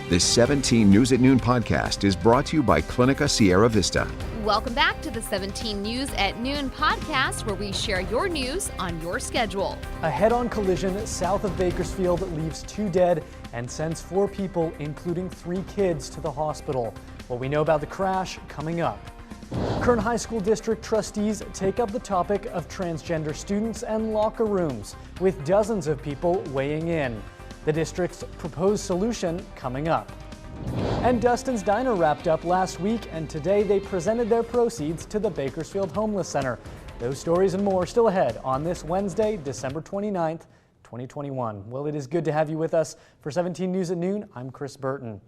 This 17 News at Noon podcast is brought to you by Clinica Sierra Vista. Welcome back to the 17 News at Noon podcast, where we share your news on your schedule. A head-on collision south of Bakersfield leaves 2 dead and sends 4 people, including 3 kids, to the hospital. What we know about the crash coming up. Kern High School District trustees take up the topic of transgender students and locker rooms, with dozens of people weighing in. The district's proposed solution coming up. And Dustin's Diner wrapped up last week, and today they presented their proceeds to the Bakersfield Homeless Center. Those stories and more still ahead on this Wednesday, December 29th, 2021. Well, it is good to have you with us for 17 News at Noon. I'm Chris Burton.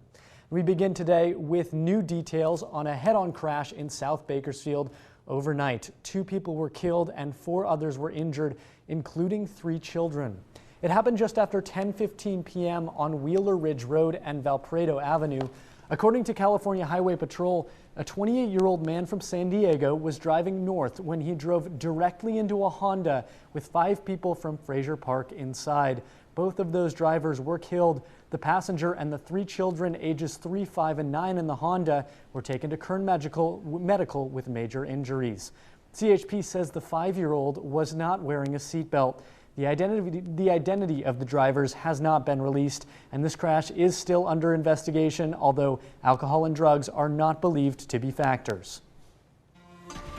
We begin today with new details on a head-on crash in South Bakersfield overnight. 2 people were killed and 4 others were injured, including 3 children. It happened just after 10:15 p.m. on Wheeler Ridge Road and Valparaiso Avenue. According to California Highway Patrol, a 28-year-old man from San Diego was driving north when he drove directly into a Honda with 5 people from Fraser Park inside. Both of those drivers were killed. The passenger and the 3 children, ages 3, 5, and 9 in the Honda, were taken to Kern Medical with major injuries. CHP says the 5-year-old was not wearing a seatbelt. The identity of the drivers has not been released, and this crash is still under investigation, although alcohol and drugs are not believed to be factors.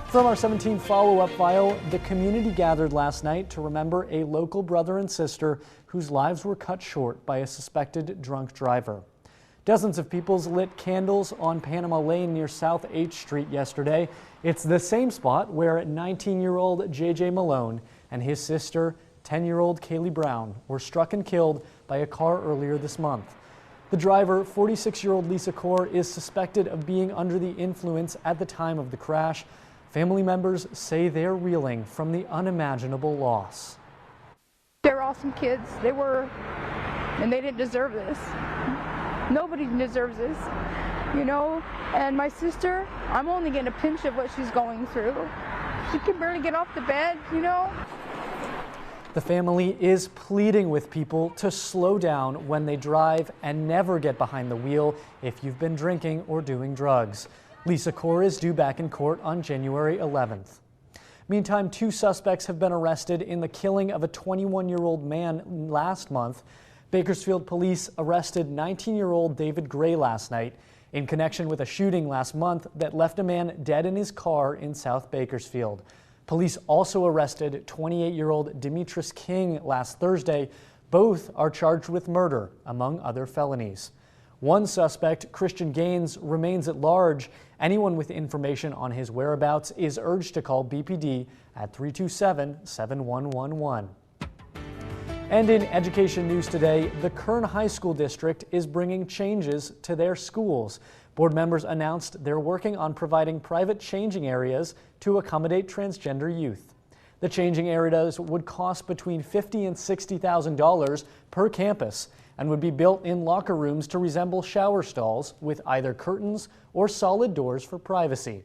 From our 17 follow-up file, the community gathered last night to remember a local brother and sister whose lives were cut short by a suspected drunk driver. Dozens of people lit candles on Panama Lane near South H Street yesterday. It's the same spot where 19-year-old J.J. Malone and his sister, 10-year-old Kaylee Brown, were struck and killed by a car earlier this month. The driver, 46-year-old Lisa Kaur, is suspected of being under the influence at the time of the crash. Family members say they're reeling from the unimaginable loss. They're awesome kids. They were, and they didn't deserve this. Nobody deserves this, you know. And my sister, I'm only getting a pinch of what she's going through. She can barely get off the bed, you know. The family is pleading with people to slow down when they drive and never get behind the wheel if you've been drinking or doing drugs. Lisa Kaur is due back in court on January 11th. Meantime, 2 suspects have been arrested in the killing of a 21-year-old man last month. Bakersfield police arrested 19-year-old David Gray last night in connection with a shooting last month that left a man dead in his car in South Bakersfield. Police also arrested 28-year-old Demetrius King last Thursday. Both are charged with murder, among other felonies. One suspect, Christian Gaines, remains at large. Anyone with information on his whereabouts is urged to call BPD at 327-7111. And in education news today, the Kern High School District is bringing changes to their schools. Board members announced they're working on providing private changing areas to accommodate transgender youth. The changing areas would cost between $50,000 and $60,000 per campus and would be built in locker rooms to resemble shower stalls with either curtains or solid doors for privacy.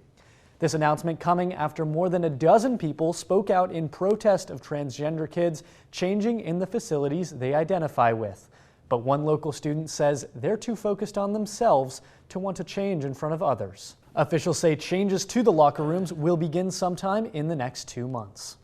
This announcement coming after more than a dozen people spoke out in protest of transgender kids changing in the facilities they identify with. But one local student says they're too focused on themselves to want to change in front of others. Officials say changes to the locker rooms will begin sometime in the next 2 months.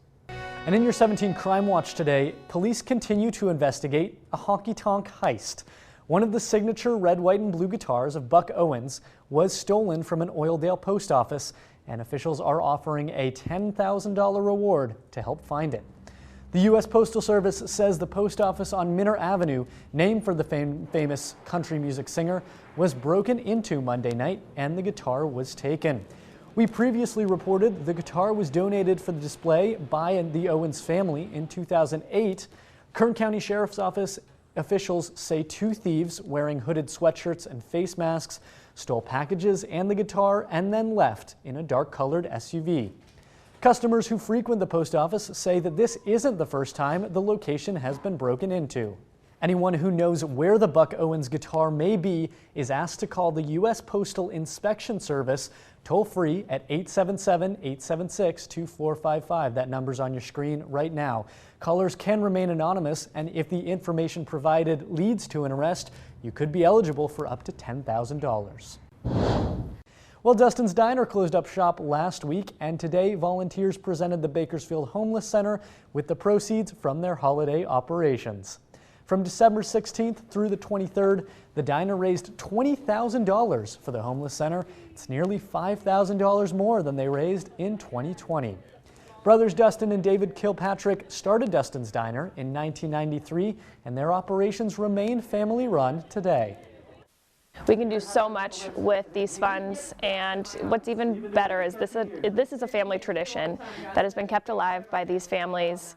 And in your 17 Crime Watch today, police continue to investigate a honky-tonk heist. One of the signature red, white, and blue guitars of Buck Owens was stolen from an Oildale post office, and officials are offering a $10,000 reward to help find it. The U.S. Postal Service says the post office on Minner Avenue, named for the famous country music singer, was broken into Monday night and the guitar was taken. We previously reported the guitar was donated for the display by the Owens family in 2008. Kern County Sheriff's Office officials say 2 thieves wearing hooded sweatshirts and face masks stole packages and the guitar and then left in a dark-colored SUV. Customers who frequent the post office say that this isn't the first time the location has been broken into. Anyone who knows where the Buck Owens guitar may be is asked to call the U.S. Postal Inspection Service toll-free at 877-876-2455. That number's on your screen right now. Callers can remain anonymous, and if the information provided leads to an arrest, you could be eligible for up to $10,000. Well, Dustin's Diner closed up shop last week, and today volunteers presented the Bakersfield Homeless Center with the proceeds from their holiday operations. From December 16th through the 23rd, the diner raised $20,000 for the homeless center. It's nearly $5,000 more than they raised in 2020. Brothers Dustin and David Kilpatrick started Dustin's Diner in 1993, and their operations remain family-run today. We can do so much with these funds, and what's even better is this is a family tradition that has been kept alive by these families.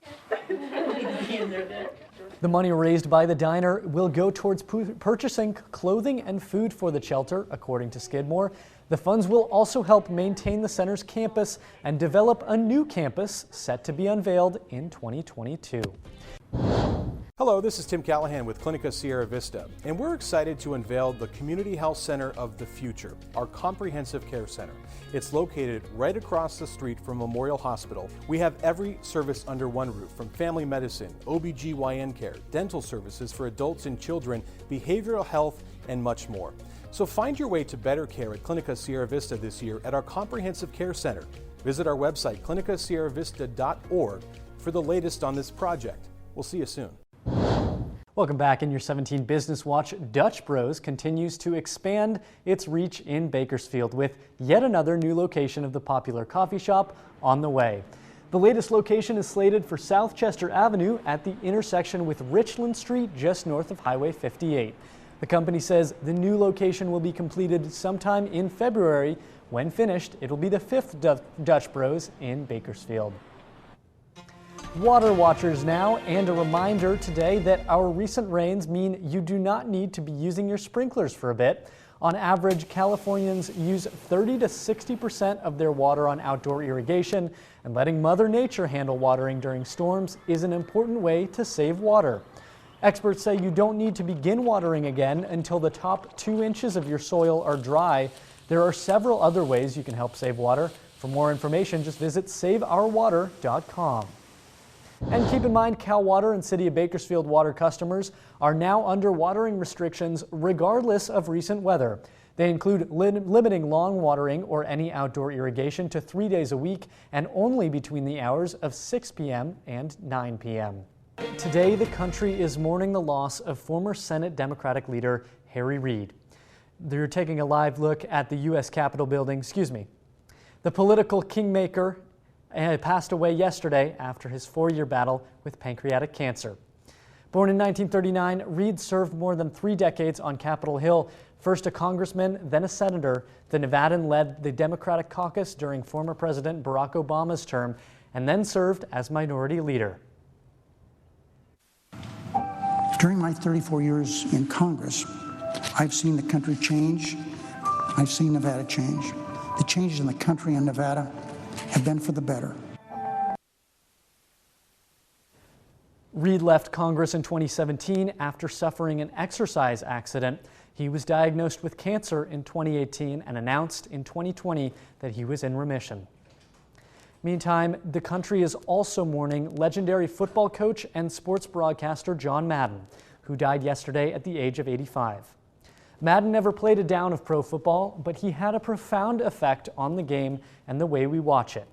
The money raised by the diner will go towards purchasing clothing and food for the shelter, according to Skidmore. The funds will also help maintain the center's campus and develop a new campus set to be unveiled in 2022. Hello, this is Tim Callahan with Clinica Sierra Vista, and we're excited to unveil the Community Health Center of the Future, our comprehensive care center. It's located right across the street from Memorial Hospital. We have every service under one roof, from family medicine, OB/GYN care, dental services for adults and children, behavioral health, and much more. So find your way to better care at Clinica Sierra Vista this year at our comprehensive care center. Visit our website, clinicasierravista.org, for the latest on this project. We'll see you soon. Welcome back. In your 17 Business Watch, Dutch Bros continues to expand its reach in Bakersfield with yet another new location of the popular coffee shop on the way. The latest location is slated for South Chester Avenue at the intersection with Richland Street, just north of Highway 58. The company says the new location will be completed sometime in February. When finished, it'll be the 5th Dutch Bros in Bakersfield. Water watchers now, and a reminder today that our recent rains mean you do not need to be using your sprinklers for a bit. On average, Californians use 30 to 60% of their water on outdoor irrigation, and letting Mother Nature handle watering during storms is an important way to save water. Experts say you don't need to begin watering again until the top 2 inches of your soil are dry. There are several other ways you can help save water. For more information, just visit saveourwater.com. And keep in mind, Cal Water and City of Bakersfield water customers are now under watering restrictions regardless of recent weather. They include limiting lawn watering or any outdoor irrigation to 3 days a week and only between the hours of 6 p.m. and 9 p.m. Today, the country is mourning the loss of former Senate Democratic leader Harry Reid. They're taking a live look at the U.S. Capitol building. The political kingmaker passed away yesterday after his 4-year battle with pancreatic cancer. Born in 1939, Reid served more than 3 decades on Capitol Hill. First a congressman, then a senator, the Nevadan led the Democratic caucus during former President Barack Obama's term and then served as minority leader. During my 34 years in Congress, I've seen the country change. I've seen Nevada change. The changes in the country and Nevada have been for the better. Reid left Congress in 2017 after suffering an exercise accident. He was diagnosed with cancer in 2018 and announced in 2020 that he was in remission. Meantime, the country is also mourning legendary football coach and sports broadcaster John Madden, who died yesterday at the age of 85. Madden never played a down of pro football, but he had a profound effect on the game and the way we watch it.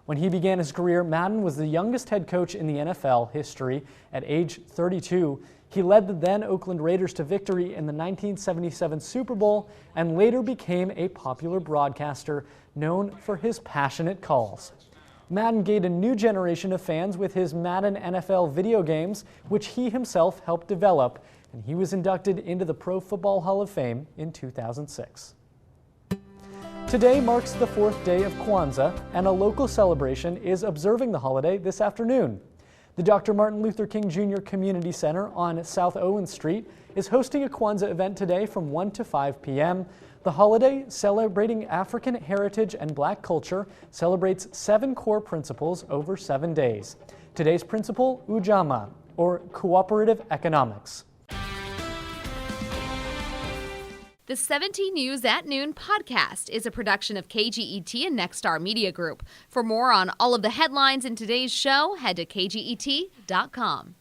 When he began his career, Madden was the youngest head coach in the NFL history. At age 32, he led the then Oakland Raiders to victory in the 1977 Super Bowl and later became a popular broadcaster known for his passionate calls. Madden gained a new generation of fans with his Madden NFL video games, which he himself helped develop, and he was inducted into the Pro Football Hall of Fame in 2006. Today marks the 4th day of Kwanzaa, and a local celebration is observing the holiday this afternoon. The Dr. Martin Luther King Jr. Community Center on South Owen Street is hosting a Kwanzaa event today from 1 to 5 p.m. The holiday, celebrating African heritage and Black culture, celebrates 7 core principles over 7 days. Today's principle, Ujamaa, or cooperative economics. The 17 News at Noon podcast is a production of KGET and Nexstar Media Group. For more on all of the headlines in today's show, head to kget.com.